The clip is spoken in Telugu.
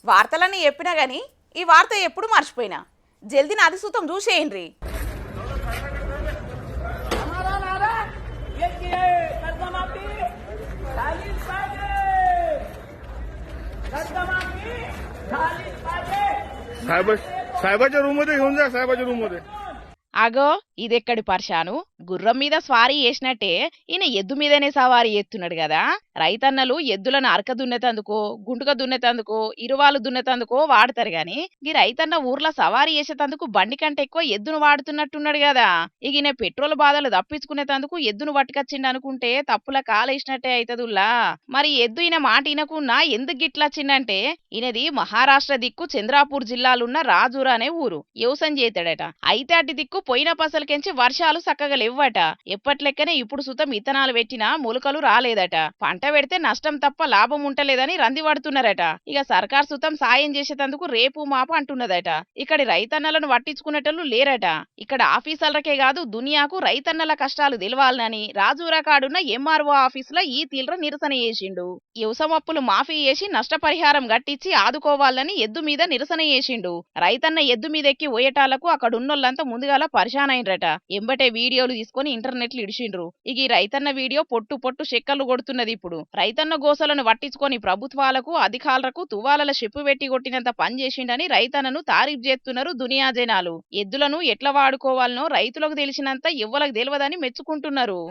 వార్తలన్నీ చెప్పినా గానీ ఈ వార్త ఎప్పుడు మర్చిపోయినా. జల్దీ నాది సూతం చూసేయండి. साहेबाच्या रूम मध्ये घेऊन जा, साहेबाच्या रूम मध्ये. అగో ఇదెక్కడి పర్షాను. గుర్రం మీద స్వారీ చేసినట్టే ఈయన ఎద్దు మీదనే సవారీ చేస్తున్నాడు కదా. రైతన్నలు ఎద్దులను అరక దున్నేతందుకో, గుంటుక దున్నేతందుకో, ఇరువాలు దున్నేతందుకో వాడతారు గాని ఈ రైతన్న ఊర్లో సవారీ చేసేతందుకు బండి కంటే ఎక్కువ ఎద్దును వాడుతున్నట్టున్నాడు కదా. ఇక ఈయన పెట్రోల్ బాధలు తప్పించుకునేతందుకు ఎద్దును పట్టుకొచ్చిండు అనుకుంటే తప్పుల కాలేసినట్టే అయితదుల్లా. మరి ఎద్దు ఈయన మాట ఈయనకున్నా ఎందుకు గిట్లొచ్చిందంటే ఈయనది మహారాష్ట్ర దిక్కు చంద్రాపూర్ జిల్లాలున్న రాజూరా అనే ఊరు. వ్యవసాయం చేతాడట. అయితే అటు దిక్కు పోయిన పసలకెంచి వర్షాలు చక్కగా లేవ్వట. ఎప్పట్లెక్కనే ఇప్పుడు సుతం ఇత్తనాలు పెట్టినా మొలకలు రాలేదట. పంట పెడితే నష్టం తప్ప లాభం ఉంటలేదని రంది పడుతున్నారట. ఇక సర్కార్ సుతం సాయం చేసేటందుకు రేపు మాపు అంటున్నదట. ఇక్కడి రైతన్నలను పట్టించుకునేటోళ్ళు లేరట. ఇక్కడ ఆఫీసర్లకే కాదు దునియాకు రైతన్నల కష్టాలు తెలవాలని రాజూరా కాడున్న ఎంఆర్ఓ ఆఫీసులో ఈ తీవ్ర నిరసన చేసిండు. వ్యవసాయ అప్పులు మాఫీ చేసి నష్టపరిహారం గట్టించి ఆదుకోవాలని ఎద్దు మీద నిరసన చేసిండు. రైతన్న ఎద్దు మీద ఎక్కి పోయేటాలకు అక్కడున్నోళ్ళంతా ముందుగాల పరిశాన్ అయినరట. ఎంబటే వీడియోలు తీసుకొని ఇంటర్నెట్లు ఇడిచిండ్రు. ఇక ఈ రైతన్న వీడియో పొట్టు పొట్టు చెక్కర్లు కొడుతున్నది. ఇప్పుడు రైతన్న గోసలను పట్టించుకొని ప్రభుత్వాలకు అధికారులకు తువాలల చెప్పు పెట్టి కొట్టినంత పని చేసిండని రైతన్నను తారీఫ్ చేస్తున్నారు దునియా జనాలు. ఎద్దులను ఎట్లా వాడుకోవాలనో రైతులకు తెలిసినంత ఎవ్వలకు తెలియదని మెచ్చుకుంటున్నారు.